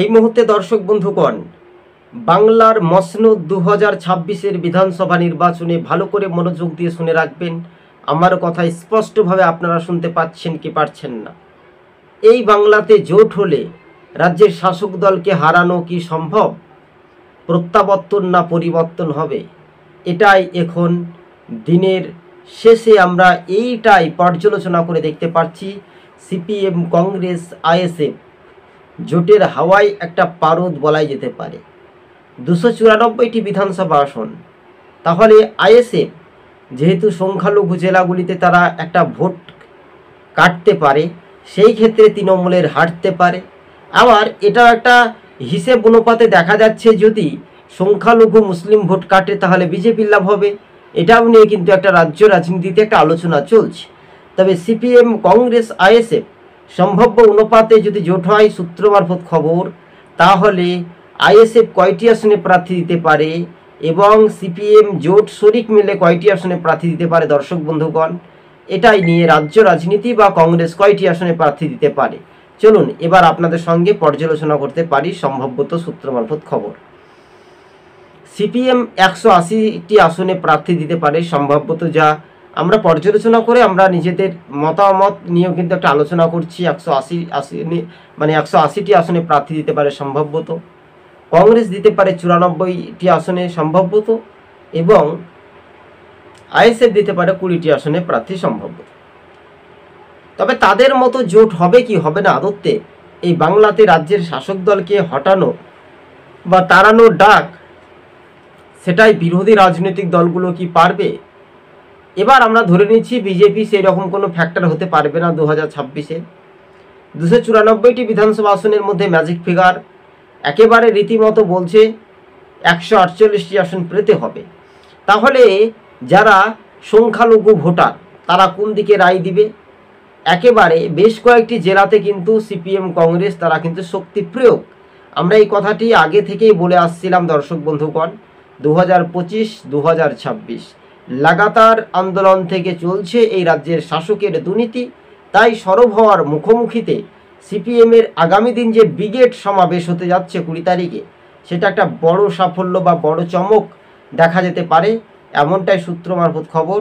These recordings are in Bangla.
এই মুহূর্তে দর্শক বন্ধুগণ, বাংলার মসনদ 2026-এর বিধানসভা নির্বাচনে ভালো করে মনোযোগ দিয়ে শুনে রাখবেন। আমার কথা স্পষ্টভাবে আপনারা শুনতে পাচ্ছেন কি পারছেন না? এই বাংলাতে জোট হলে রাজ্যের শাসক দলকে হারানো কি সম্ভব? প্রত্যাবর্তন না পরিবর্তন হবে? এটাই এখন দিনের শেষে আমরা এইটাই পর্যালোচনা করে দেখতে পাচ্ছি। সিপিএম, কংগ্রেস, আইএসএফ জোটের হাওয়ায় একটা পারদ বলাই যেতে পারে। 294টি বিধানসভা আসন। তাহলে আইএসএফ যেহেতু সংখ্যালঘু জেলাগুলিতে তারা একটা ভোট কাটতে পারে, সেই ক্ষেত্রে তৃণমূলের হারতে পারে। আবার এটা একটা হিসেব অনুপাতে দেখা যাচ্ছে, যদি সংখ্যালঘু মুসলিম ভোট কাটে তাহলে বিজেপির লাভ হবে। এটাও নিয়ে কিন্তু একটা রাজ্য রাজনীতিতে একটা আলোচনা চলছে। তবে সিপিএম, কংগ্রেস, আইএসএফ সম্ভাব্য অনুপাতে যদি জোট হয়, সূত্র মারফত খবর, তাহলে আইএসএফ কয়টি আসনে প্রার্থী দিতে পারে এবং সিপিএম জোট শরিক মিলে কয়টি আসনে প্রার্থী দিতে পারে দর্শক বন্ধুগণ, এটাই নিয়ে রাজ্য রাজনীতি বা কংগ্রেস কয়টি আসনে প্রার্থী দিতে পারে, চলুন এবার আপনাদের সঙ্গে পর্যালোচনা করতে পারি সম্ভাব্যত সূত্র মারফত খবর। সিপিএম 180টি আসনে প্রার্থী দিতে পারে সম্ভাব্যত, যা আমরা পর্যালোচনা করে আমরা নিজেদের মতামত নিয়েও কিন্তু একটা আলোচনা করছি। 180টি আসনে প্রার্থী দিতে পারে সম্ভাব্যত। কংগ্রেস দিতে পারে 94টি আসনে সম্ভাব্যত এবং আইএসএফ দিতে পারে 20টি আসনে প্রার্থী সম্ভাব্যত। তবে তাদের মতো জোট হবে কি হবে না আদতে এই বাংলাতে রাজ্যের শাসক দলকে হটানো বা তাড়ানোর ডাক, সেটাই বিরোধী রাজনৈতিক দলগুলো কি পারবে? এবার আমরা ধরে নিচ্ছি বিজেপি সেই রকম কোনো ফ্যাক্টর হতে পারবে না 2026-এ। 294টি বিধানসভা আসনের মধ্যে ম্যাজিক ফিগার একেবারে রীতিমতো বলছে 148টি আসন পেতে হবে। তাহলে যারা সংখ্যালঘু ভোটার তারা কোন দিকে রায় দিবে? একেবারে বেশ কয়েকটি জেলাতে কিন্তু সিপিএম, কংগ্রেস তারা কিন্তু শক্তি প্রয়োগ। আমরা এই কথাটি আগে থেকেই বলে আসছিলাম দর্শক বন্ধুগণ। 2025, 2026 লাগাতার আন্দোলন থেকে চলছে এই রাজ্যের শাসকের দুর্নীতি। তাই সরব হওয়ার মুখোমুখিতে সিপিএমের আগামী দিন যে ব্রিগেড সমাবেশ হতে যাচ্ছে 20 তারিখে, সেটা একটা বড় সাফল্য বা বড় চমক দেখা যেতে পারে, এমনটাই সূত্র মারফত খবর।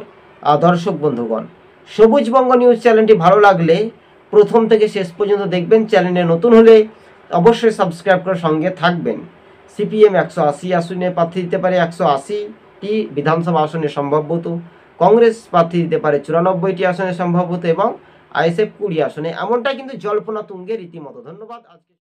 দর্শক বন্ধুগণ, সবুজবঙ্গ নিউজ চ্যানেলটি ভালো লাগলে প্রথম থেকে শেষ পর্যন্ত দেখবেন। চ্যানেলে নতুন হলে অবশ্যই সাবস্ক্রাইব করে সঙ্গে থাকবেন। সিপিএম 180 আসনে প্রার্থী দিতে পারে, 180টি বিধানসভা আসনে সম্ভাব্যত। কংগ্রেস প্রার্থী দিতে পারে 94টি আসনে সম্ভাব্যত এবং আইএসএফ 20 আসনে। এমনটাই কিন্তু জল্পনা তুঙ্গে রীতিমতো। ধন্যবাদ। আজকে